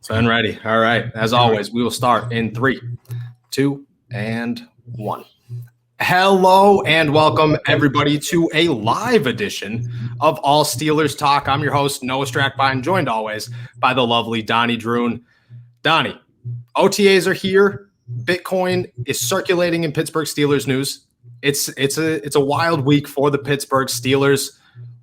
And ready. All right. As always, we will start in 3, 2, and 1. Hello and welcome everybody to a live edition of All Steelers Talk. I'm your host, Noah Strackbine, joined always by the lovely Donnie Droon. Donnie, OTAs are here. Bitcoin is circulating in Pittsburgh Steelers news. It's a wild week for the Pittsburgh Steelers.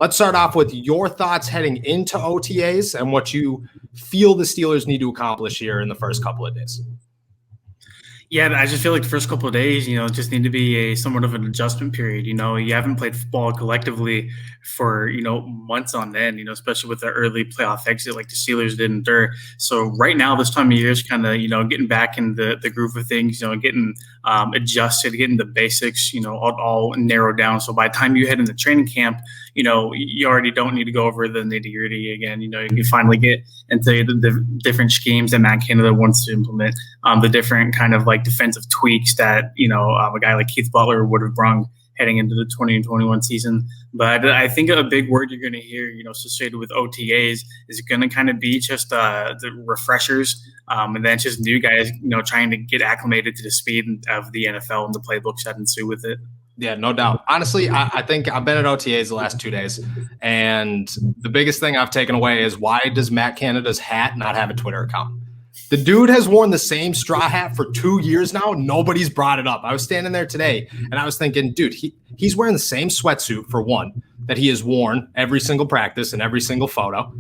Let's start off with your thoughts heading into OTAs and what you feel the Steelers need to accomplish here in the first couple of days. Yeah, I just feel like the first couple of days, just need to be somewhat of an adjustment period. You haven't played football collectively for, months on end, especially with the early playoff exit like the Steelers did endure. So right now, this time of year is kind of, getting back in the groove of things, getting adjusted, getting the basics, all narrowed down. So by the time you head into training camp, you already don't need to go over the nitty-gritty again. You can finally get into the different schemes that Matt Canada wants to implement, the different kind of like defensive tweaks that, a guy like Keith Butler would have brung heading into the 2021 season. But I think a big word you're going to hear, associated with OTAs is going to kind of be just the refreshers. And then just new guys, trying to get acclimated to the speed of the NFL and the playbooks that ensue with it. Yeah, no doubt. Honestly, I think I've been at OTAs the last 2 days, and the biggest thing I've taken away is why does Matt Canada's hat not have a Twitter account? The dude has worn the same straw hat for 2 years now. Nobody's brought it up. I was standing there today, and I was thinking, dude, he's wearing the same sweatsuit, for one, that he has worn every single practice and every single photo,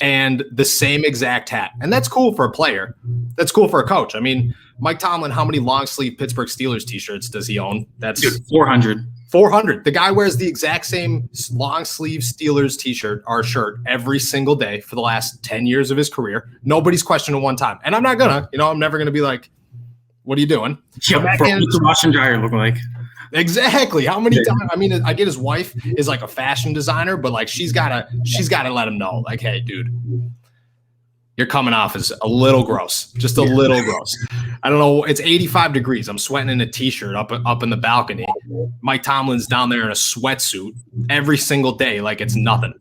and the same exact hat. And that's cool for a player. That's cool for a coach. I mean, Mike Tomlin, how many long-sleeve Pittsburgh Steelers t-shirts does he own? That's 400. 400. The guy wears the exact same long-sleeve Steelers t-shirt or shirt every single day for the last 10 years of his career. Nobody's questioned one time. And I'm not going to. I'm never going to be like, what are you doing? Yeah, what's the wash and dryer look like? Exactly. How many times? I mean, I get his wife is like a fashion designer, but like she's gotta let him know, like, hey, dude, you're coming off as a little gross, just a little gross. I don't know. It's 85 degrees. I'm sweating in a t-shirt up in the balcony. Mike Tomlin's down there in a sweatsuit every single day, like it's nothing.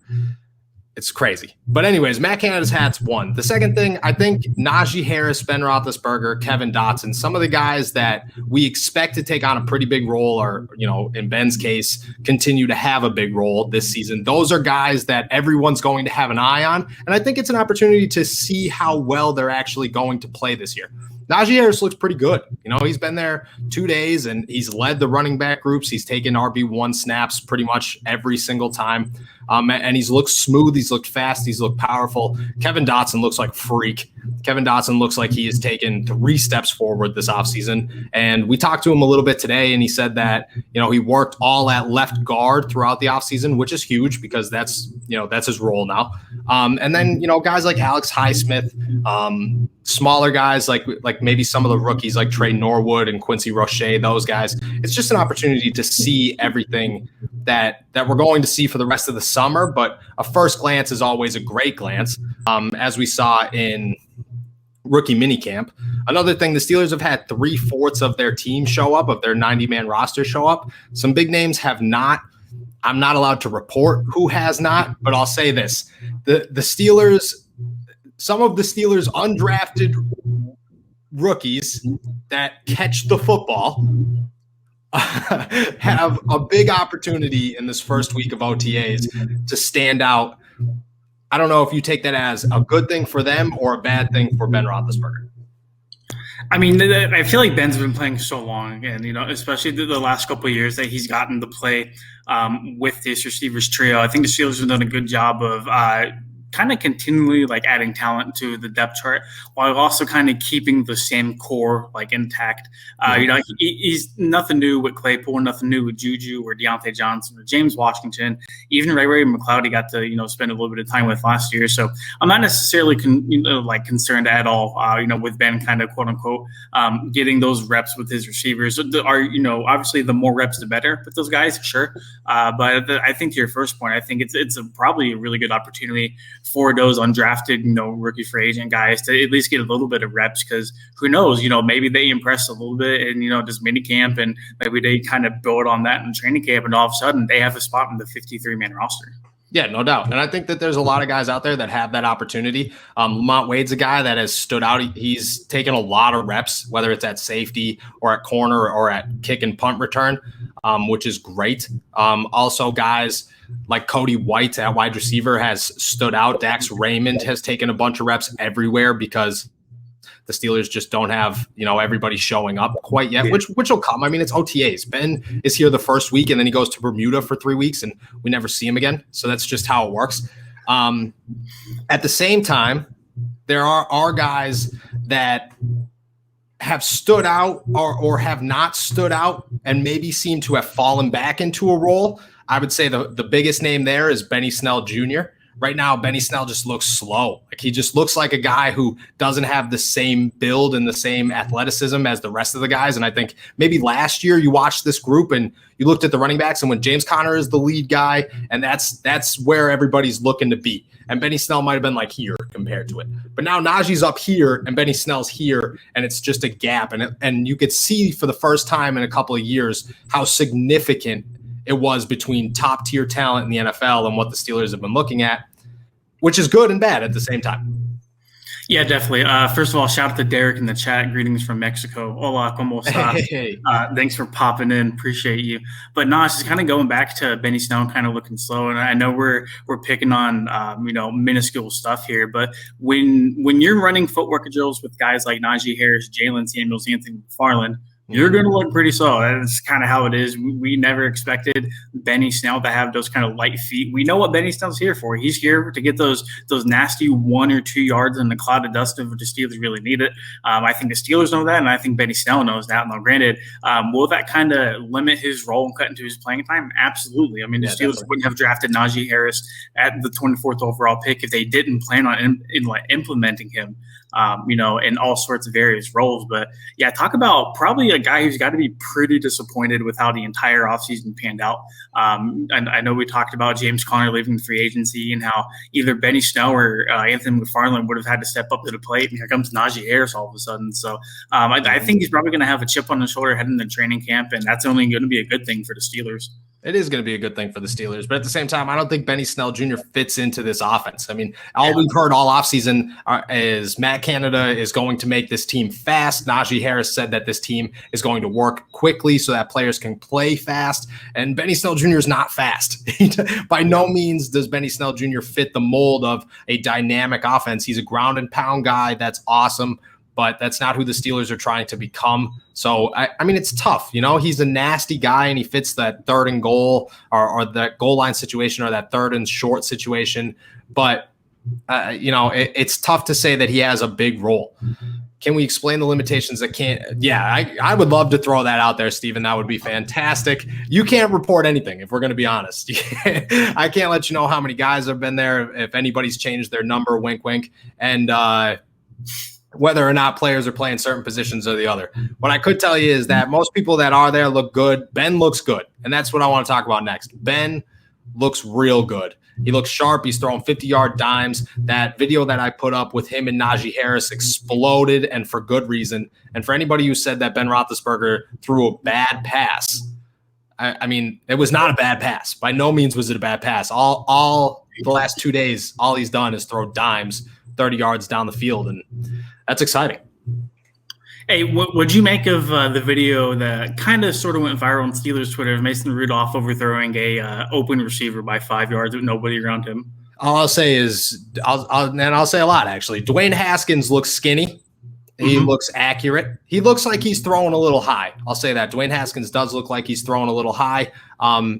It's crazy. But anyways, Matt Canada's hat's one. The second thing, I think Najee Harris, Ben Roethlisberger, Kevin Dotson, some of the guys that we expect to take on a pretty big role or, in Ben's case, continue to have a big role this season. Those are guys that everyone's going to have an eye on. And I think it's an opportunity to see how well they're actually going to play this year. Najee Harris looks pretty good. He's been there 2 days and he's led the running back groups. He's taken RB1 snaps pretty much every single time. And he's looked smooth. He's looked fast. He's looked powerful. Kevin Dotson looks like a freak. Kevin Dotson looks like he has taken 3 steps forward this offseason. And we talked to him a little bit today, and he said that, he worked all at left guard throughout the offseason, which is huge because that's his role now. And then, guys like Alex Highsmith, smaller guys like maybe some of the rookies like Trey Norwood and Quincy Roche, those guys. It's just an opportunity to see everything that we're going to see for the rest of the summer. But a first glance is always a great glance, as we saw in rookie minicamp. Another thing, the Steelers have had 3/4 of their team show up, of their 90-man roster show up. Some big names have not. I'm not allowed to report who has not, but I'll say this. The Steelers, some of the Steelers undrafted rookies that catch the football have a big opportunity in this first week of OTAs to stand out. I don't know if you take that as a good thing for them or a bad thing for Ben Roethlisberger. I mean, I feel like Ben's been playing so long, and especially the last couple of years that he's gotten to play with this receivers trio. I think the Steelers have done a good job of kind of continually like adding talent to the depth chart while also kind of keeping the same core like intact. He's nothing new with Claypool, nothing new with Juju or Deontay Johnson or James Washington. Even Ray McLeod got to spend a little bit of time with last year. So I'm not necessarily concerned at all. With Ben kind of quote unquote getting those reps with his receivers. Obviously the more reps the better with those guys, sure. But I think to your first point, I think it's probably a really good opportunity for those undrafted, rookie free agent guys to at least get a little bit of reps, because who knows, maybe they impress a little bit in, this mini camp, and maybe they kind of build on that in training camp, and all of a sudden they have a spot in the 53-man roster. Yeah, no doubt. And I think that there's a lot of guys out there that have that opportunity. Lamont Wade's a guy that has stood out. He's taken a lot of reps, whether it's at safety or at corner or at kick and punt return, which is great. Also, guys like Cody White at wide receiver has stood out. Dax Raymond has taken a bunch of reps everywhere because the Steelers just don't have, everybody showing up quite yet, which will come. I mean, it's OTAs. Ben is here the first week, and then he goes to Bermuda for 3 weeks, and we never see him again. So that's just how it works. At the same time, there are guys that have stood out or have not stood out and maybe seem to have fallen back into a role. I would say the biggest name there is Benny Snell Jr. Right now, Benny Snell just looks slow. Like he just looks like a guy who doesn't have the same build and the same athleticism as the rest of the guys. And I think maybe last year you watched this group and you looked at the running backs, and when James Conner is the lead guy, and that's where everybody's looking to be. And Benny Snell might have been like here compared to it. But now Najee's up here and Benny Snell's here, and it's just a gap. And you could see for the first time in a couple of years how significant it was between top tier talent in the NFL and what the Steelers have been looking at, which is good and bad at the same time. Yeah, definitely. First of all, shout out to Derek in the chat. Greetings from Mexico. Hola, ¿cómo estás? Hey. Thanks for popping in. Appreciate you. But no, it's just kind of going back to Benny Snell kind of looking slow. And I know we're picking on, minuscule stuff here. But when you're running footwork drills with guys like Najee Harris, Jalen Samuels, Anthony McFarland, you're going to look pretty slow. That's kind of how it is. We never expected Benny Snell to have those kind of light feet. We know what Benny Snell's here for. He's here to get those nasty 1 or 2 yards in the cloud of dust if the Steelers really need it. I think the Steelers know that, and I think Benny Snell knows that. Now, granted, will that kind of limit his role and cut into his playing time? Absolutely. I mean, the Steelers wouldn't have drafted Najee Harris at the 24th overall pick if they didn't plan on implementing him. In all sorts of various roles. But yeah, talk about probably a guy who's got to be pretty disappointed with how the entire offseason panned out. And I know we talked about James Conner leaving the free agency and how either Benny Snell or Anthony McFarland would have had to step up to the plate. And here comes Najee Harris all of a sudden. So I think he's probably going to have a chip on his shoulder heading into training camp, and that's only going to be a good thing for the Steelers. It is going to be a good thing for the Steelers. But at the same time, I don't think Benny Snell Jr. fits into this offense. I mean, all we've heard all offseason is Matt Canada is going to make this team fast. Najee Harris said that this team is going to work quickly so that players can play fast. And Benny Snell Jr. is not fast. By no means does Benny Snell Jr. fit the mold of a dynamic offense. He's a ground and pound guy. That's awesome. But that's not who the Steelers are trying to become. So, I mean, it's tough. He's a nasty guy, and he fits that 3rd and goal or that goal line situation or that 3rd and short situation. But, it's tough to say that he has a big role. Can we explain the limitations that can't? Yeah, I would love to throw that out there, Steven. That would be fantastic. You can't report anything, if we're going to be honest. I can't let you know how many guys have been there, if anybody's changed their number, wink, wink. And, whether or not players are playing certain positions or the other. What I could tell you is that most people that are there look good. Ben looks good, and that's what I want to talk about next. Ben looks real good. He looks sharp. He's throwing 50-yard dimes. That video that I put up with him and Najee Harris exploded, and for good reason. And for anybody who said that Ben Roethlisberger threw a bad pass, I mean, it was not a bad pass. By no means was it a bad pass. All the last 2 days, all he's done is throw dimes 30 yards down the field, and that's exciting. Hey, what'd you make of the video that kind of sort of went viral on Steelers Twitter of Mason Rudolph overthrowing a open receiver by 5 yards with nobody around him? All I'll say is, I'll say a lot, actually. Dwayne Haskins looks skinny. He looks accurate. He looks like he's throwing a little high. I'll say that. Dwayne Haskins does look like he's throwing a little high.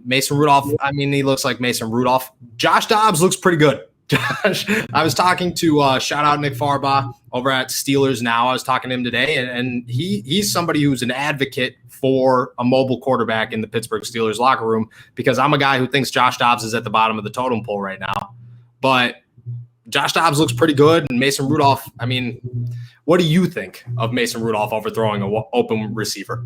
Mason Rudolph, I mean, he looks like Mason Rudolph. Josh Dobbs looks pretty good. Josh, I was talking to shout out Nick Farbaugh over at Steelers Now. I was talking to him today, and he's somebody who's an advocate for a mobile quarterback in the Pittsburgh Steelers locker room, because I'm a guy who thinks Josh Dobbs is at the bottom of the totem pole right now. But Josh Dobbs looks pretty good, and Mason Rudolph, I mean, what do you think of Mason Rudolph overthrowing an open receiver?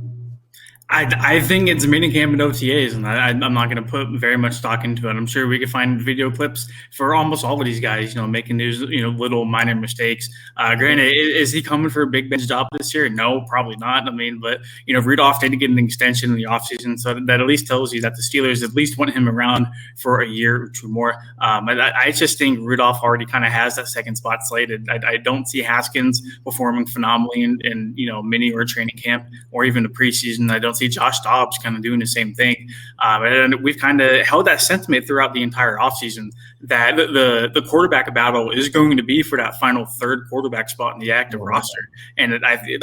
I think it's minicamp and OTAs, and I'm not going to put very much stock into it. I'm sure we could find video clips for almost all of these guys, making these, little minor mistakes. Granted, is he coming for a Big Ben's job this year? No, probably not. I mean, but, Rudolph did get an extension in the offseason, so that at least tells you that the Steelers at least want him around for a year or two more. I just think Rudolph already kind of has that second spot slated. I don't see Haskins performing phenomenally in mini or training camp or even the preseason. I don't see Josh Dobbs kind of doing the same thing. And we've kind of held that sentiment throughout the entire offseason that the quarterback battle is going to be for that final third quarterback spot in the active roster. And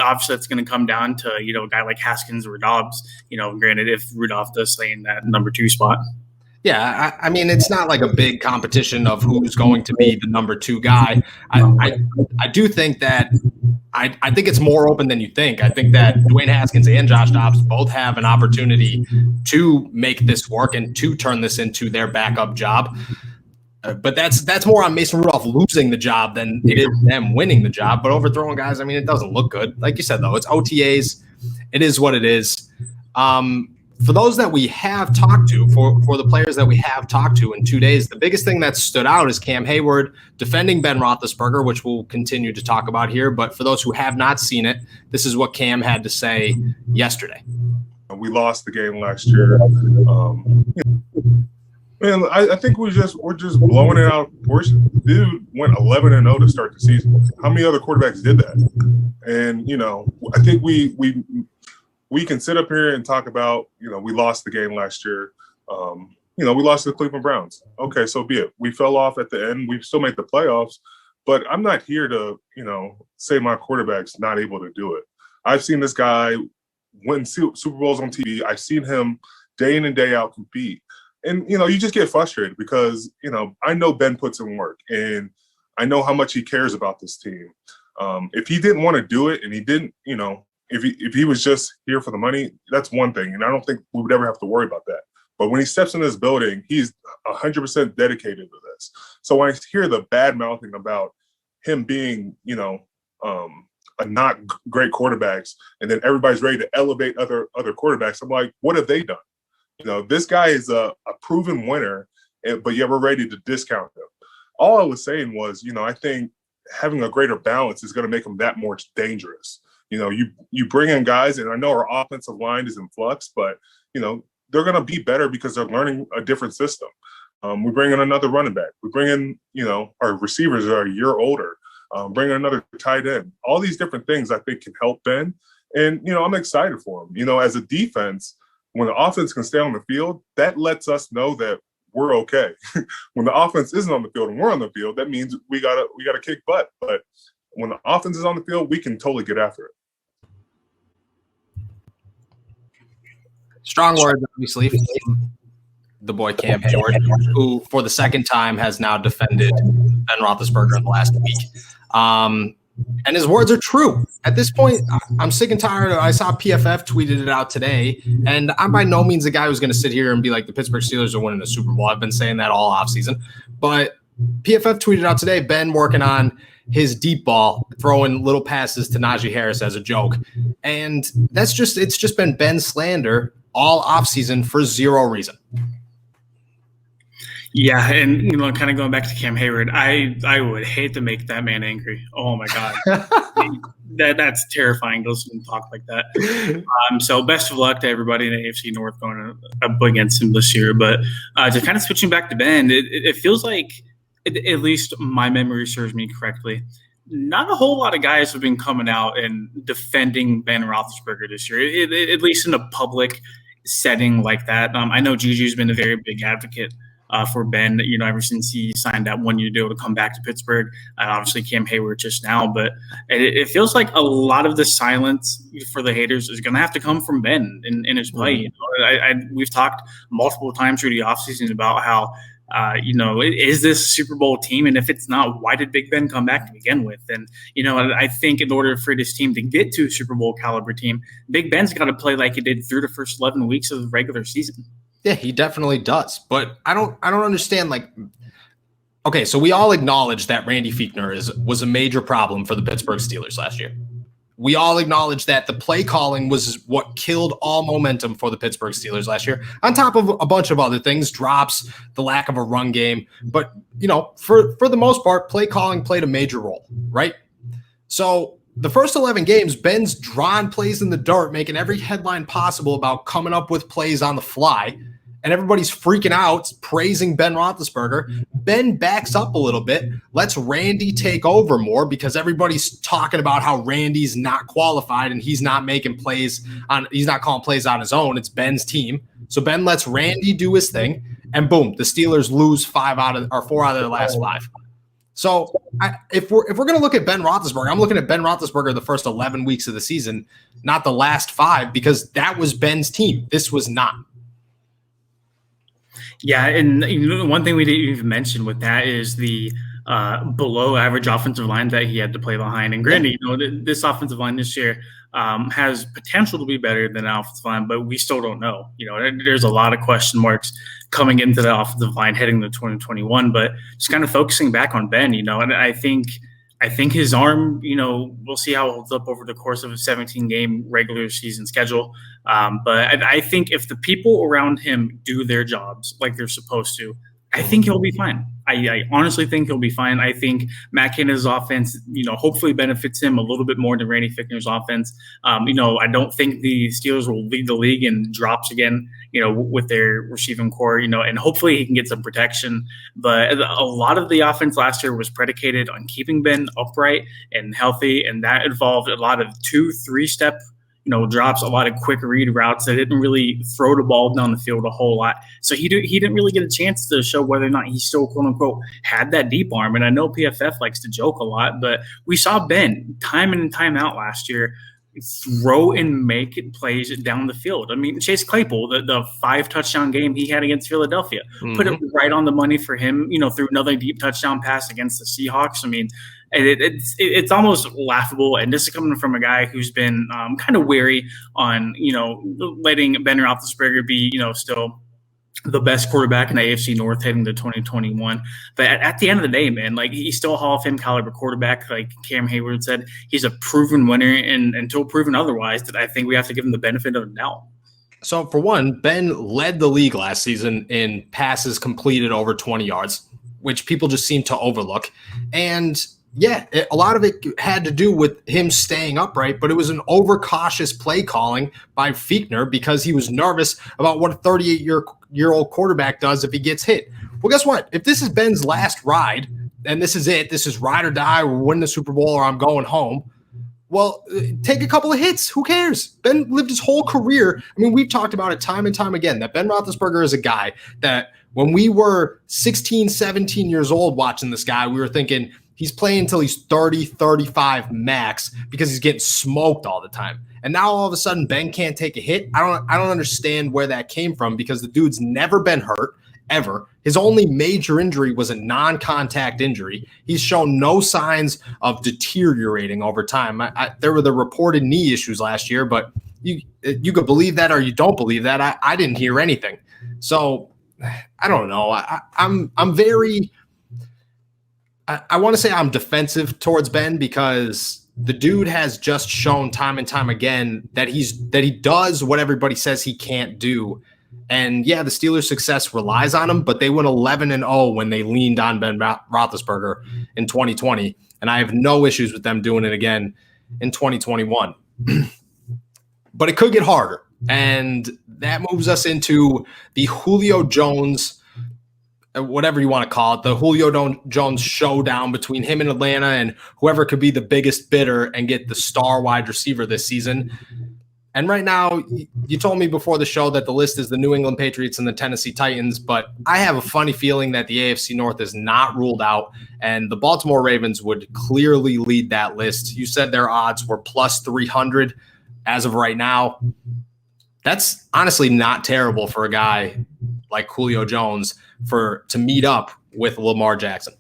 obviously it's going to come down to, a guy like Haskins or Dobbs, granted if Rudolph does stay in that number 2 spot. Yeah, I mean, it's not like a big competition of who's going to be the number 2 guy. I do think that I think it's more open than you think. I think that Dwayne Haskins and Josh Dobbs both have an opportunity to make this work and to turn this into their backup job. But that's more on Mason Rudolph losing the job than it is them winning the job. But overthrowing guys, I mean, it doesn't look good. Like you said, though, it's OTAs. It is what it is. For those that we have talked to, for the players that we have talked to in 2 days, the biggest thing that stood out is Cam Heyward defending Ben Roethlisberger, which we'll continue to talk about here. But for those who have not seen it, this is what Cam had to say yesterday. We lost the game last year. Man, I think we're just blowing it out of proportion. Dude went 11-0 to start the season. How many other quarterbacks did that? And I think we can sit up here and talk about, we lost the game last year. We lost to the Cleveland Browns. Okay, so be it. We fell off at the end. We still made the playoffs, but I'm not here to, say my quarterback's not able to do it. I've seen this guy win Super Bowls on TV. I've seen him day in and day out compete. And, you just get frustrated because, I know Ben puts in work and I know how much he cares about this team. If he didn't want to do it and he didn't, if he was just here for the money, that's one thing. And I don't think we would ever have to worry about that. But when he steps in this building, he's 100% dedicated to this. So when I hear the bad mouthing about him being, a not great quarterbacks, and then everybody's ready to elevate other quarterbacks, I'm like, what have they done? This guy is a proven winner, but yet we're ready to discount him. All I was saying was, I think having a greater balance is going to make him that more dangerous. You bring in guys, and I know our offensive line is in flux, but, they're going to be better because they're learning a different system. We bring in another running back. We bring in, our receivers are a year older. Bring in another tight end. All these different things I think can help Ben. And, I'm excited for him. As a defense, when the offense can stay on the field, that lets us know that we're okay. When the offense isn't on the field and we're on the field, that means we gotta kick butt. But when the offense is on the field, we can totally get after it. Strong words, obviously, from the boy Cam Heyward, who for the second time has now defended Ben Roethlisberger in the last week. And his words are true. At this point, I'm sick and tired. I saw PFF tweeted it out today, and I'm by no means a guy who's going to sit here and be like, the Pittsburgh Steelers are winning the Super Bowl. I've been saying that all offseason. But PFF tweeted out today, Ben working on his deep ball, throwing little passes to Najee Harris as a joke. And it's just been Ben slander all offseason for zero reason. Yeah, and kind of going back to Cam Heyward, I would hate to make that man angry. Oh my God, that's terrifying. Those who talk like that. So best of luck to everybody in the AFC North going up against him this year. But just kind of switching back to Ben, it feels like, at least my memory serves me correctly, not a whole lot of guys have been coming out and defending Ben Roethlisberger this year, at least in a public setting like that. I know Juju's been a very big advocate for Ben, ever since he signed that 1-year deal to come back to Pittsburgh. Obviously, Cam Heyward just now, but it feels like a lot of the silence for the haters is going to have to come from Ben in his play. We've talked multiple times through the offseason about how, is this a Super Bowl team? And if it's not, why did Big Ben come back to begin with? And, I think in order for this team to get to a Super Bowl caliber team, Big Ben's got to play like he did through the first 11 weeks of the regular season. Yeah, he definitely does. But I don't understand, okay, so we all acknowledge that Randy Fichtner was a major problem for the Pittsburgh Steelers last year. we all acknowledge that the play calling was what killed all momentum for the Pittsburgh Steelers last year, on top of a bunch of other things, drops, the lack of a run game. But, for the most part, play calling played a major role, right? So the first 11 games, Ben's drawn plays in the dirt, making every headline possible about coming up with plays on the fly. And everybody's freaking out, praising Ben Roethlisberger. Ben backs up a little bit, lets Randy take over more because everybody's talking about how Randy's not qualified and he's not making plays he's not calling plays on his own. It's Ben's team. So Ben lets Randy do his thing, and boom, the Steelers lose 4 out of their last 5. So if we're going to look at Ben Roethlisberger, I'm looking at Ben Roethlisberger the first 11 weeks of the season, not the last 5, because that was Ben's team. This was not. Yeah, and one thing we didn't even mention with that is the below average offensive line that he had to play behind. And granted, this offensive line this year has potential to be better than an offensive line, but we still don't know. There's a lot of question marks coming into the offensive line heading to 2021. But just kind of focusing back on Ben, and I think his arm, we'll see how it holds up over the course of a 17-game regular season schedule. But I think if the people around him do their jobs like they're supposed to, I think he'll be fine. I honestly think he'll be fine. I think Matt Canada's offense, hopefully benefits him a little bit more than Randy Fichtner's offense. I don't think the Steelers will lead the league in drops again, with their receiving core, and hopefully he can get some protection. But a lot of the offense last year was predicated on keeping Ben upright and healthy, and that involved a lot of 2-3 step drops, a lot of quick read routes that didn't really throw the ball down the field a whole lot. So he didn't really get a chance to show whether or not he still, quote unquote, had that deep arm. And I know PFF likes to joke a lot, but we saw Ben time in and time out last year throw and make plays down the field. I mean, Chase Claypool, the 5 touchdown game he had against Philadelphia, put it right on the money for him, through another deep touchdown pass against the Seahawks. I mean, it's almost laughable, and this is coming from a guy who's been kind of wary on letting Ben Roethlisberger be still the best quarterback in the AFC North heading to 2021. But at the end of the day, man, like, he's still a Hall of Fame caliber quarterback. Like Cam Heyward said, he's a proven winner, and until proven otherwise, that I think we have to give him the benefit of the doubt. So for one, Ben led the league last season in passes completed over 20 yards, which people just seem to overlook. And yeah, a lot of it had to do with him staying upright, but it was an overcautious play calling by Fichtner because he was nervous about what a 38-year-old quarterback does if he gets hit. Well, guess what? If this is Ben's last ride, and this is it, this is ride or die, or win the Super Bowl, or I'm going home, well, take a couple of hits. Who cares? Ben lived his whole career. I mean, we've talked about it time and time again, that Ben Roethlisberger is a guy that when we were 16, 17 years old watching this guy, we were thinking – he's playing until he's 30, 35 max because he's getting smoked all the time. And now all of a sudden Ben can't take a hit. I don't understand where that came from, because the dude's never been hurt ever. His only major injury was a non-contact injury. He's shown no signs of deteriorating over time. There were the reported knee issues last year, but you could believe that or you don't believe that. I didn't hear anything. So I don't know. I'm very – I want to say I'm defensive towards Ben, because the dude has just shown time and time again that he does what everybody says he can't do. And yeah, the Steelers' success relies on him, but they went 11-0 when they leaned on Ben Roethlisberger in 2020, and I have no issues with them doing it again in 2021. But it could get harder, and that moves us into the Julio Jones, whatever you want to call it, the Julio Jones showdown between him and Atlanta and whoever could be the biggest bidder and get the star wide receiver this season. And right now, you told me before the show that the list is the New England Patriots and the Tennessee Titans, but I have a funny feeling that the AFC North is not ruled out, and the Baltimore Ravens would clearly lead that list. You said their odds were plus 300 as of right now. That's honestly not terrible for a guy like Julio Jones to meet up with Lamar Jackson.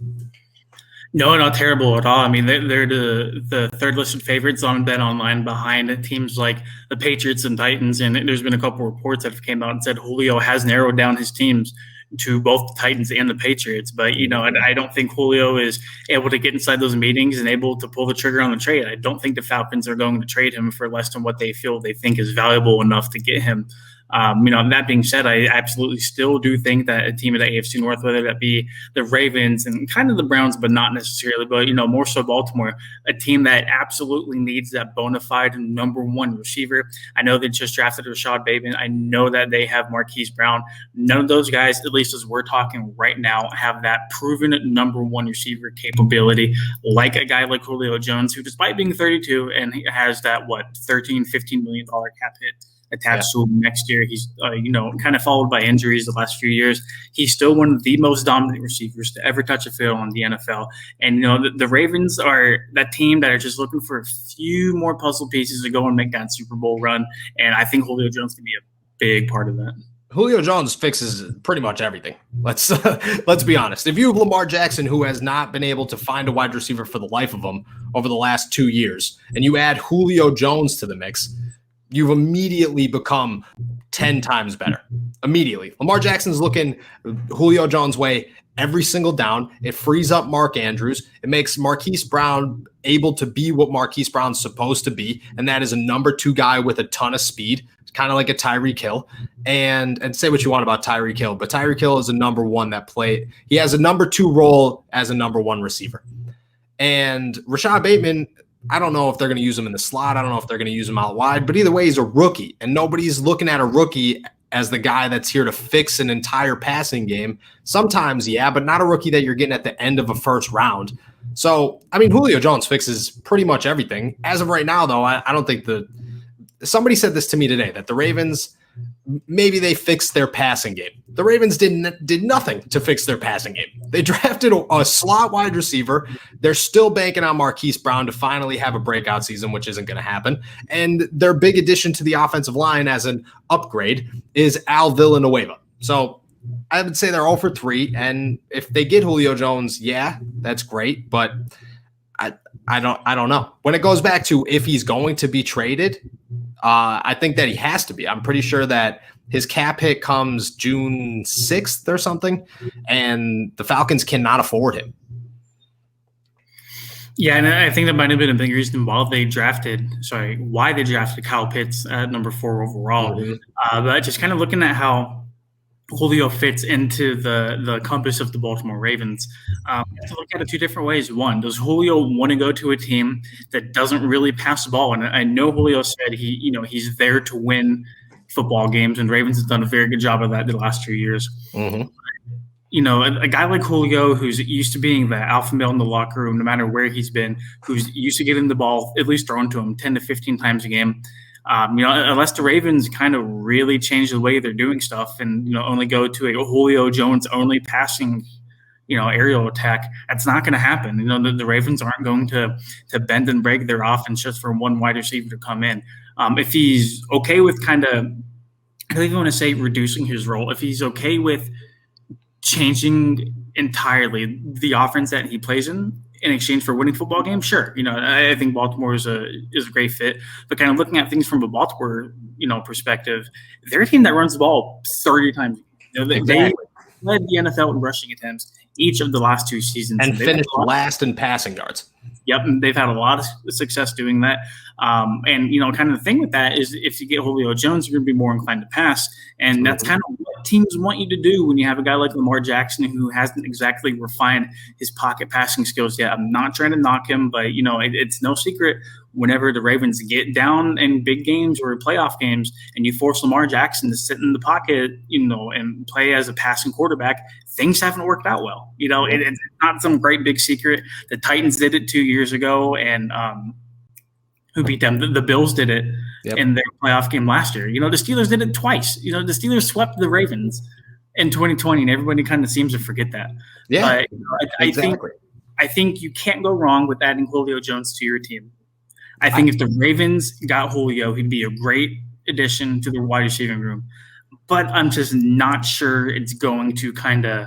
No, not terrible at all. I mean, they're the third listed favorites on Bet Online behind teams like the Patriots and Titans. And there's been a couple reports that have came out and said Julio has narrowed down his teams to both the Titans and the Patriots. But, I don't think Julio is able to get inside those meetings and able to pull the trigger on the trade. I don't think the Falcons are going to trade him for less than what they think is valuable enough to get him. That being said, I absolutely still do think that a team of the AFC North, whether that be the Ravens and kind of the Browns, but not necessarily, but, more so Baltimore, a team that absolutely needs that bona fide number one receiver. I know they just drafted Rashad Bateman. I know that they have Marquise Brown. None of those guys, at least as we're talking right now, have that proven number one receiver capability like a guy like Julio Jones, who despite being 32 and he has that, $13, $15 million cap hit attached to him next year. He's, kind of followed by injuries the last few years. He's still one of the most dominant receivers to ever touch a field in the NFL. And, the Ravens are that team that are just looking for a few more puzzle pieces to go and make that Super Bowl run. And I think Julio Jones can be a big part of that. Julio Jones fixes pretty much everything. Let's be honest. If you have Lamar Jackson, who has not been able to find a wide receiver for the life of him over the last 2 years, and you add Julio Jones to the mix, you've immediately become 10 times better. Immediately. Lamar Jackson's looking Julio Jones' way every single down. It frees up Mark Andrews. It makes Marquise Brown able to be what Marquise Brown's supposed to be, and that is a number 2 guy with a ton of speed, kind of like a Tyreek Hill. And say what you want about Tyreek Hill, but Tyreek Hill is a number 1 that played. He has a number 2 role as a number 1 receiver. And Rashad Bateman, I don't know if they're going to use him in the slot. I don't know if they're going to use him out wide, but either way, he's a rookie, and nobody's looking at a rookie as the guy that's here to fix an entire passing game. Sometimes, yeah, but not a rookie that you're getting at the end of a first round. So, Julio Jones fixes pretty much everything. As of right now, though, I don't think somebody said this to me today, that the Ravens, maybe they fixed their passing game. The Ravens did nothing to fix their passing game. They drafted a slot wide receiver. They're still banking on Marquise Brown to finally have a breakout season, which isn't going to happen. And their big addition to the offensive line as an upgrade is Al Villanueva. So I would say they're 0 for 3. And if they get Julio Jones, yeah, that's great. But I don't know. When it goes back to if he's going to be traded, I think that he has to be. I'm pretty sure that his cap hit comes June 6th or something, and the Falcons cannot afford him. Yeah, and I think that might have been a big reason why they drafted Kyle Pitts at number 4 overall. Mm-hmm. But just kind of looking at how Julio fits into the compass of the Baltimore Ravens, you have to look at it 2 different ways. One, does Julio want to go to a team that doesn't really pass the ball? And I know Julio said he's there to win football games, and Ravens has done a very good job of that the last 2 years. Mm-hmm. A guy like Julio, who's used to being the alpha male in the locker room, no matter where he's been, who's used to getting the ball at least thrown to him 10 to 15 times a game. Unless the Ravens kind of really change the way they're doing stuff and, only go to a Julio Jones only passing, aerial attack, that's not going to happen. The Ravens aren't going to bend and break their offense just for one wide receiver to come in. If he's okay with kind of, I don't even want to say reducing his role, if he's okay with changing entirely the offense that he plays in exchange for winning football games, sure. I think Baltimore is a great fit. But kind of looking at things from a Baltimore, perspective, they're a team that runs the ball 30 times. They led the NFL in rushing attempts each of the last 2 seasons. And finished last in passing yards. Yep, and they've had a lot of success doing that. And kind of the thing with that is if you get Julio Jones, you're going to be more inclined to pass. And that's kind of what teams want you to do when you have a guy like Lamar Jackson who hasn't exactly refined his pocket passing skills yet. I'm not trying to knock him, but, it's no secret whenever the Ravens get down in big games or playoff games and you force Lamar Jackson to sit in the pocket, and play as a passing quarterback, things haven't worked out well. It's not some great big secret. The Titans did it 2 years ago, and who beat them? The Bills did it in their playoff game last year. The Steelers did it twice. The Steelers swept the Ravens in 2020, and everybody kind of seems to forget that. Yeah, but I think you can't go wrong with adding Julio Jones to your team. I think if the Ravens got Julio, he'd be a great addition to the wide receiving room. But I'm just not sure it's going to kind of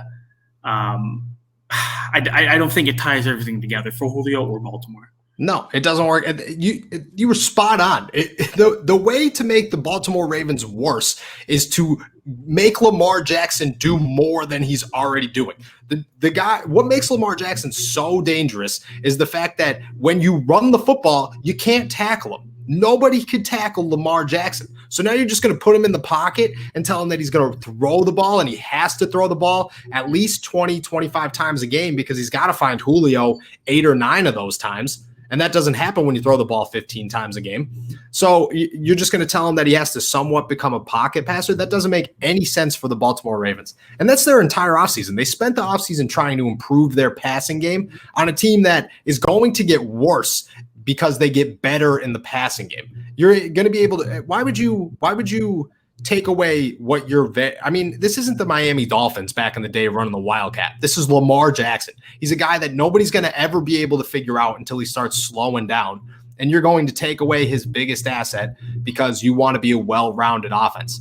I don't think it ties everything together for Julio or Baltimore. No, it doesn't work. You were spot on. The way to make the Baltimore Ravens worse is to make Lamar Jackson do more than he's already doing. The guy, what makes Lamar Jackson so dangerous is the fact that when you run the football, you can't tackle him. Nobody could tackle Lamar Jackson. So now you're just going to put him in the pocket and tell him that he's going to throw the ball, and he has to throw the ball at least 20, 25 times a game because he's got to find Julio 8 or 9 of those times. And that doesn't happen when you throw the ball 15 times a game. So you're just going to tell him that he has to somewhat become a pocket passer? That doesn't make any sense for the Baltimore Ravens. And that's their entire offseason. They spent the offseason trying to improve their passing game on a team that is going to get worse because they get better in the passing game. You're going to be able to – why would you take away what you're – I mean, this isn't the Miami Dolphins back in the day running the Wildcat. This is Lamar Jackson. He's a guy that nobody's going to ever be able to figure out until he starts slowing down. And you're going to take away his biggest asset because you want to be a well-rounded offense.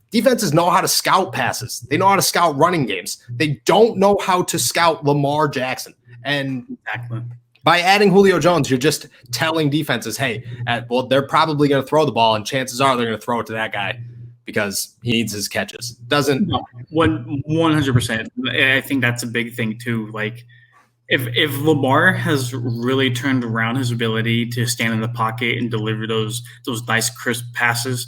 Defenses know how to scout passes. They know how to scout running games. They don't know how to scout Lamar Jackson. And by adding Julio Jones, you're just telling defenses, hey, well, they're probably going to throw the ball, and chances are they're going to throw it to that guy because he needs his catches. Doesn't 100%. I think that's a big thing too. Like if Lamar has really turned around his ability to stand in the pocket and deliver those nice crisp passes,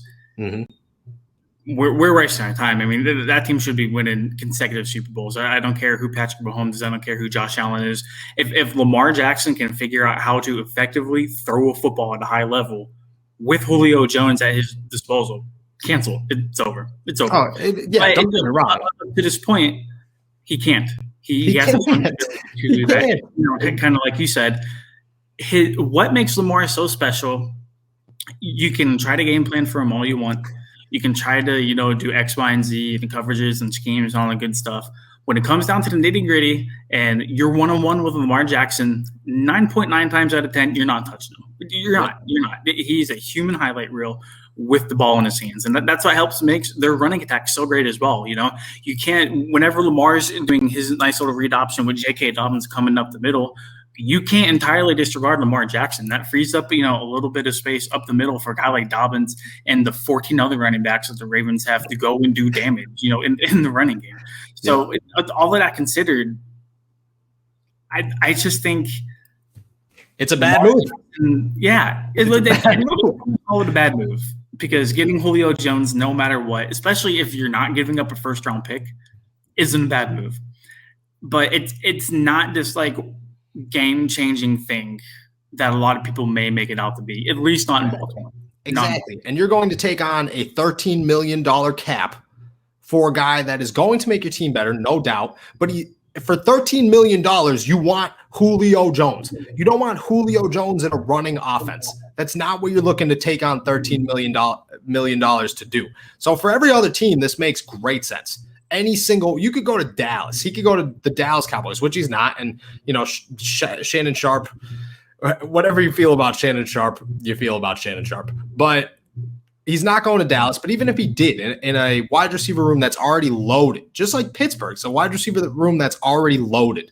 we're wasting our time. I mean, that team should be winning consecutive Super Bowls. I don't care who Patrick Mahomes is. I don't care who Josh Allen is. If Lamar Jackson can figure out how to effectively throw a football at a high level with Julio Jones at his disposal, cancel. It's over. It's over. don't get me wrong. To this point, he can't. He has to do that. Kind of like you said, what makes Lamar so special? You can try to game plan for him all you want. You can try to, do X, Y, and Z, and coverages and schemes and all that good stuff. When it comes down to the nitty-gritty and you're one-on-one with Lamar Jackson, 9.9 times out of 10, you're not touching him. You're not. He's a human highlight reel with the ball in his hands. And that's what makes their running attack so great as well. You can't – whenever Lamar's doing his nice little read option with J.K. Dobbins coming up the middle – you can't entirely disregard Lamar Jackson. That frees up, a little bit of space up the middle for a guy like Dobbins and the 14 other running backs that the Ravens have to go and do damage, in the running game. So all of that considered, I just think it's a bad move. Yeah, I call it a bad move because getting Julio Jones, no matter what, especially if you're not giving up a first-round pick, isn't a bad move. But it's not just like game-changing thing that a lot of people may make it out to be, at least not in Baltimore. Exactly. And you're going to take on a $13 million cap for a guy that is going to make your team better, no doubt. But for $13 million, you want Julio Jones. You don't want Julio Jones in a running offense. That's not what you're looking to take on $13 million to do. So for every other team, this makes great sense. You could go to Dallas. He could go to the Dallas Cowboys, which he's not. And, Shannon Sharp, whatever you feel about Shannon Sharp, you feel about Shannon Sharp. But he's not going to Dallas. But even if he did, in a wide receiver room that's already loaded, just like Pittsburgh, so wide receiver room that's already loaded,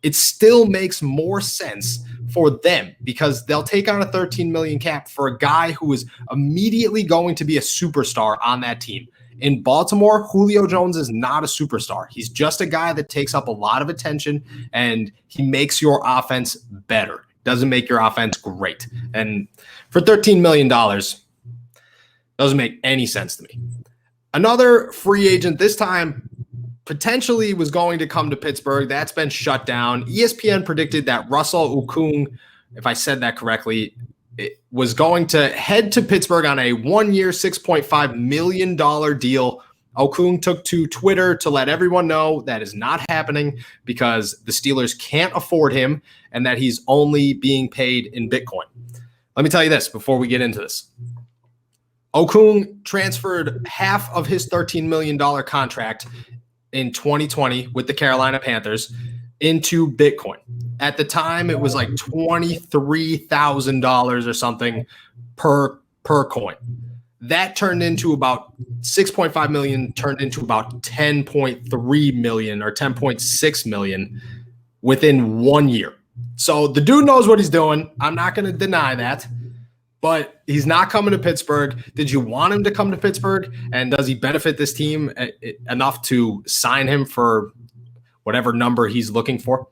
it still makes more sense for them because they'll take on a $13 million cap for a guy who is immediately going to be a superstar on that team. In Baltimore, Julio Jones is not a superstar. He's just a guy that takes up a lot of attention, and he makes your offense better. Doesn't make your offense great. And for $13 million, doesn't make any sense to me. Another free agent, this time potentially was going to come to Pittsburgh. That's been shut down. ESPN predicted that Russell Okung, if I said that correctly, it was going to head to Pittsburgh on a 1-year, $6.5 million deal. Okung took to Twitter to let everyone know that is not happening because the Steelers can't afford him and that he's only being paid in Bitcoin. Let me tell you this before we get into this. Okung transferred half of his $13 million contract in 2020 with the Carolina Panthers into Bitcoin. At the time, it was like $23,000 or something per coin. That turned into about 6.5 million, turned into about 10.3 million or 10.6 million within 1 year. So the dude knows what he's doing. I'm not going to deny that. But he's not coming to Pittsburgh. Did you want him to come to Pittsburgh? And does he benefit this team enough to sign him for whatever number he's looking for?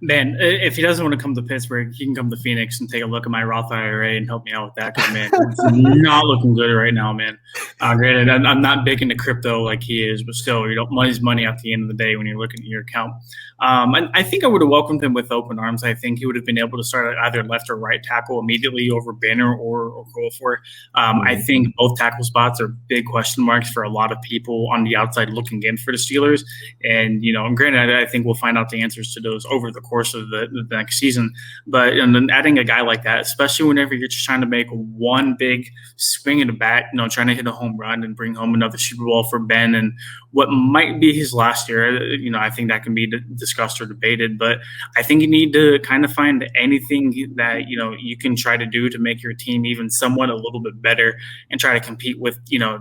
Man, if he doesn't want to come to Pittsburgh, he can come to Phoenix and take a look at my Roth IRA and help me out with that. Because, man, it's not looking good right now, man. Granted, I'm not big into crypto like he is, but still, money's money at the end of the day when you're looking at your account. And I think I would have welcomed him with open arms. I think he would have been able to start at either left or right tackle immediately over Banner or Crawford. I think both tackle spots are big question marks for a lot of people on the outside looking in for the Steelers. And, granted, I think we'll find out the answers to those over the course of the next season. But and then adding a guy like that, especially whenever you're just trying to make one big swing in the bat, trying to hit a home run and bring home another Super Bowl for Ben and what might be his last year, I think that can be discussed or debated. But I think you need to kind of find anything that, you can try to do to make your team even somewhat a little bit better and try to compete with,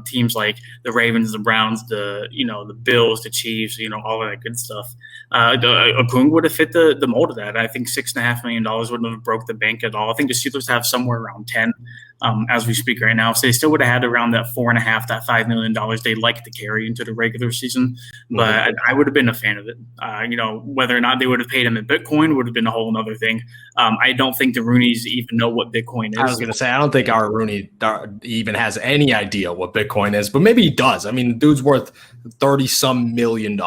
teams like the Ravens, the Browns, the Bills, the Chiefs, all of that good stuff. Okung would have fit the mold of that. I think $6.5 million wouldn't have broke the bank at all. I think the Steelers have somewhere around 10 as we speak right now. So they still would have had around that $4.5, that $5 million they'd like to carry into the regular season. But I would have been a fan of it. Whether or not they would have paid him in Bitcoin would have been a whole other thing. I don't think the Roonies even know what Bitcoin is. I was going to say, I don't think our Rooney even has any idea what Bitcoin is, but maybe he does. I mean, the dude's worth $30-some million.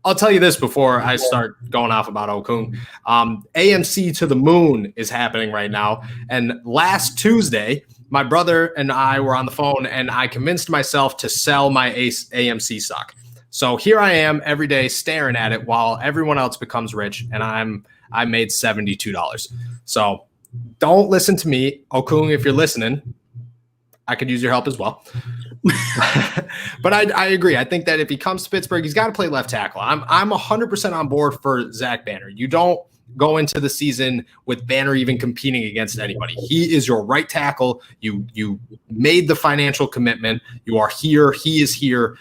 I'll tell you this before I start going off about Okung. AMC to the moon is happening right now. And last Tuesday, my brother and I were on the phone, and I convinced myself to sell my AMC stock. So here I am every day staring at it while everyone else becomes rich, and I made $72. So don't listen to me, Okung, if you're listening. I could use your help as well. But I agree. I think that if he comes to Pittsburgh, he's got to play left tackle. I'm 100% on board for Zach Banner. You don't go into the season with Banner even competing against anybody. He is your right tackle. You made the financial commitment. You are here. He is here.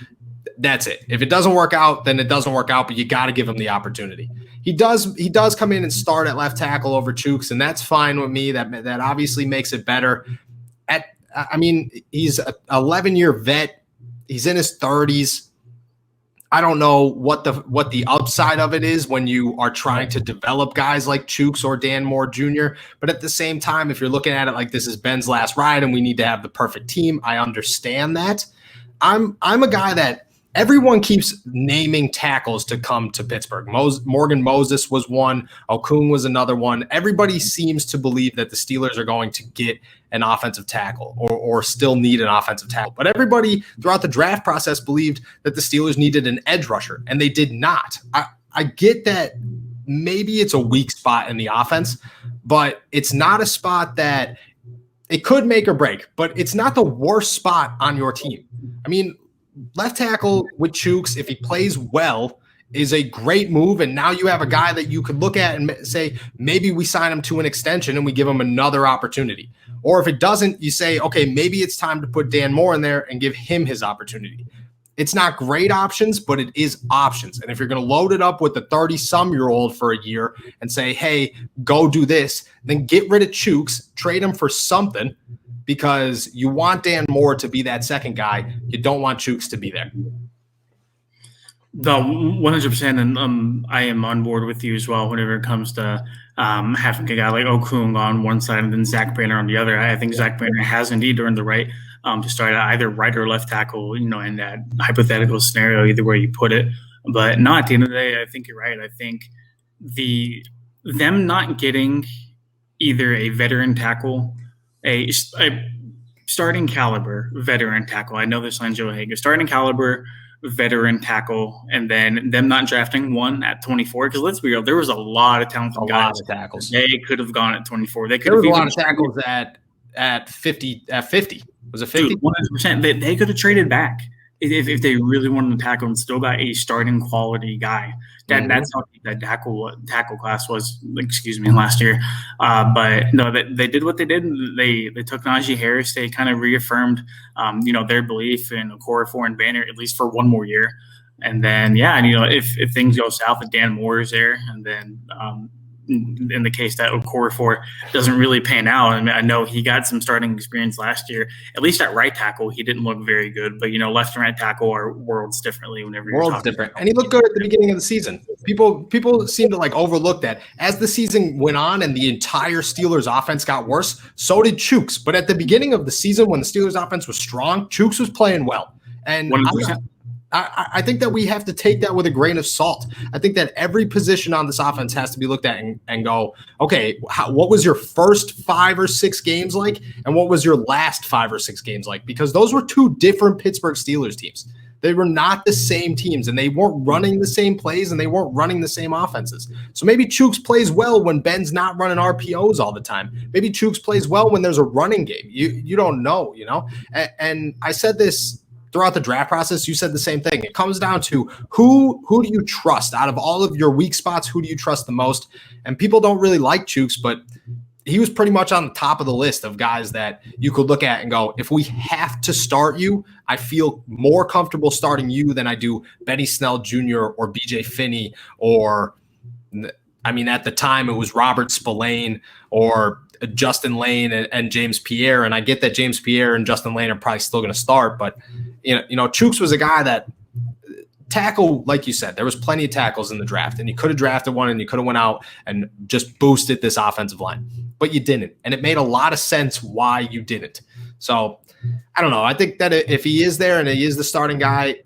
That's it. If it doesn't work out, then it doesn't work out, but you got to give him the opportunity. He does come in and start at left tackle over Chooks, and that's fine with me. That obviously makes it better. He's an 11-year vet. He's in his 30s. I don't know what the upside of it is when you are trying to develop guys like Chooks or Dan Moore Jr. But at the same time, if you're looking at it like this is Ben's last ride and we need to have the perfect team, I understand that. I'm a guy that everyone keeps naming tackles to come to Pittsburgh. Morgan Moses was one. Okung was another one. Everybody seems to believe that the Steelers are going to get an offensive tackle or still need an offensive tackle. But everybody throughout the draft process believed that the Steelers needed an edge rusher, and they did not. I get that maybe it's a weak spot in the offense, but it's not a spot that it could make or break, but it's not the worst spot on your team. I mean, left tackle with Chooks, if he plays well, is a great move. And now you have a guy that you could look at and say, maybe we sign him to an extension and we give him another opportunity. Or if it doesn't, you say, okay, maybe it's time to put Dan Moore in there and give him his opportunity. It's not great options, but it is options. And if you're going to load it up with the 30-some-year-old for a year and say, hey, go do this, then get rid of Chooks, trade him for something, because you want Dan Moore to be that second guy. You don't want Chooks to be there. No, 100%. And I am on board with you as well whenever it comes to having a guy like Okung on one side and then Zach Banner on the other. I think Zach Banner has indeed earned the right to start at either right or left tackle, in that hypothetical scenario, either way you put it. But no, at the end of the day, I think you're right. I think them not getting either a veteran tackle, a starting caliber veteran tackle. I know this on Joe Hager. Starting caliber veteran tackle, and then them not drafting one at 24. Because let's be real, there was a lot of talented guys. A lot of tackles. They could have gone at 24. There was a lot of tackles at 50. At 50 was it 50? 100%. They could have traded back if they really wanted to tackle and still got a starting quality guy. That's how that tackle class was. Last year. But no, they did what they did. They took Najee Harris. They kind of reaffirmed, their belief in Okorafor and Banner at least for one more year. And then, and if things go south, and Dan Moore is there, and then in the case that Okorafor doesn't really pan out, I mean, I know he got some starting experience last year. At least at right tackle, he didn't look very good. But left and right tackle are worlds differently. Whenever you're worlds different, and he looked good at the beginning of the season. People seem to overlook that. As the season went on and the entire Steelers offense got worse, so did Chooks. But at the beginning of the season, when the Steelers offense was strong, Chooks was playing well, and I think that we have to take that with a grain of salt. I think that every position on this offense has to be looked at and go, okay, what was your first 5 or 6 games like? And what was your last 5 or 6 games like? Because those were 2 different Pittsburgh Steelers teams. They were not the same teams, and they weren't running the same plays, and they weren't running the same offenses. So maybe Chooks plays well when Ben's not running RPOs all the time. Maybe Chooks plays well when there's a running game. You don't know, And I said this throughout the draft process. You said the same thing. It comes down to who do you trust out of all of your weak spots? Who do you trust the most? And people don't really like Chooks, but he was pretty much on the top of the list of guys that you could look at and go, if we have to start you, I feel more comfortable starting you than I do Benny Snell Jr. or BJ Finney, or at the time it was Robert Spillane or Justin Lane and James Pierre. And I get that James Pierre and Justin Lane are probably still going to start, but Chooks was a guy that tackle, like you said, there was plenty of tackles in the draft, and you could have drafted one and you could have went out and just boosted this offensive line, but you didn't. And it made a lot of sense why you didn't. So I don't know. I think that if he is there and he is the starting guy,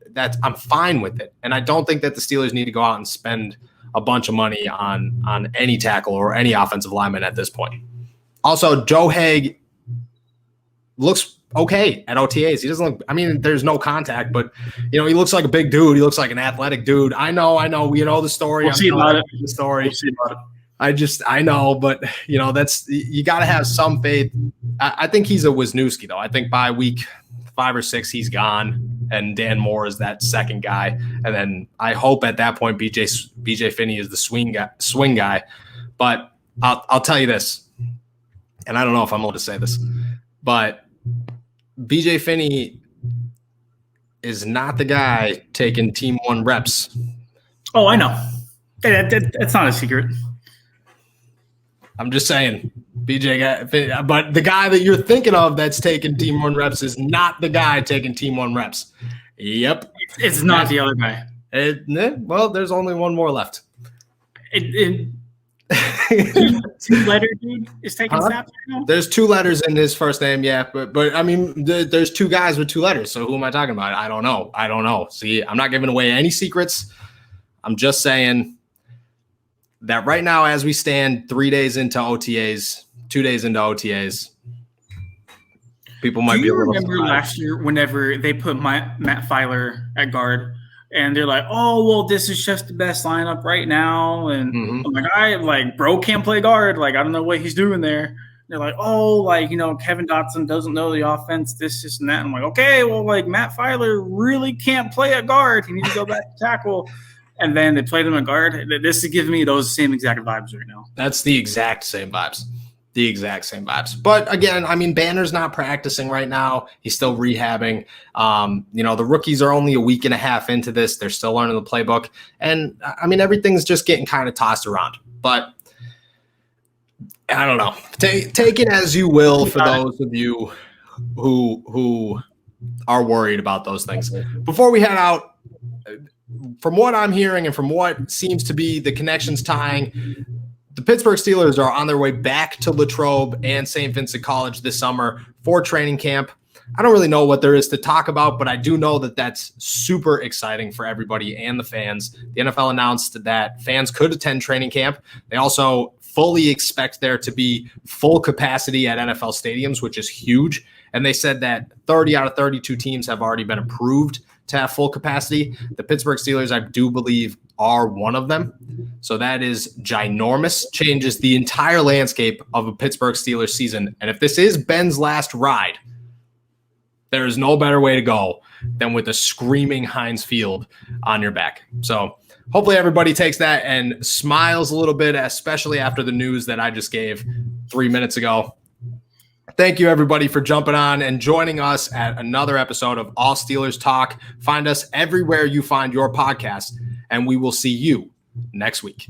I'm fine with it. And I don't think that the Steelers need to go out and spend a bunch of money on any tackle or any offensive lineman at this point. Also, Joe Haig looks okay at OTAs. He doesn't look, there's no contact, but he looks like a big dude. He looks like an athletic dude. I know, the story. We'll see about it. The story. We'll see about it. I know, but that's, you got to have some faith. I think he's a Wisniewski though. I think by week 5 or 6, he's gone, and Dan Moore is that second guy. And then I hope at that point, BJ Finney is the swing guy. But I'll tell you this, and I don't know if I'm allowed to say this, but BJ Finney is not the guy taking Team 1 reps. Oh, I know. It's not a secret. I'm just saying, BJ, but the guy that you're thinking of that's taking Team 1 reps is not the guy taking Team 1 reps. Yep. It's not the other guy. Well, there's only one more left. Two-letter dude is taking snaps right now? There's 2 letters in his first name, yeah. But there's 2 guys with 2 letters. So who am I talking about? I don't know. See, I'm not giving away any secrets. I'm just saying that right now, as we stand 3 days into OTAs, 2 days into OTAs, people might be a little surprised. Remember last year whenever they put Matt Filer at guard, and they're like, oh, well, this is just the best lineup right now. And I'm like, bro can't play guard. Like, I don't know what he's doing there. And they're like, oh, Kevin Dotson doesn't know the offense, this, and that. I'm like, okay, well, Matt Filer really can't play at guard. He needs to go back to tackle. And then they played him at guard. This is giving me those same exact vibes right now. That's the exact same vibes. But again, Banner's not practicing right now. He's still rehabbing. The rookies are only a week and a half into this. They're still learning the playbook. And everything's just getting kind of tossed around. But I don't know. Take it as you will for those of you who are worried about those things. Before we head out, from what I'm hearing and from what seems to be the connections tying, the Pittsburgh Steelers are on their way back to Latrobe and St. Vincent College this summer for training camp. I don't really know what there is to talk about, but I do know that that's super exciting for everybody and the fans. The NFL announced that fans could attend training camp. They also fully expect there to be full capacity at NFL stadiums, which is huge. And they said that 30 out of 32 teams have already been approved to have full capacity. The Pittsburgh Steelers, I do believe, are one of them. So that is ginormous, changes the entire landscape of a Pittsburgh Steelers season. And if this is Ben's last ride, there is no better way to go than with a screaming Heinz Field on your back. So hopefully everybody takes that and smiles a little bit, especially after the news that I just gave 3 minutes ago. Thank you, everybody, for jumping on and joining us at another episode of All Steelers Talk. Find us everywhere you find your podcast, and we will see you next week.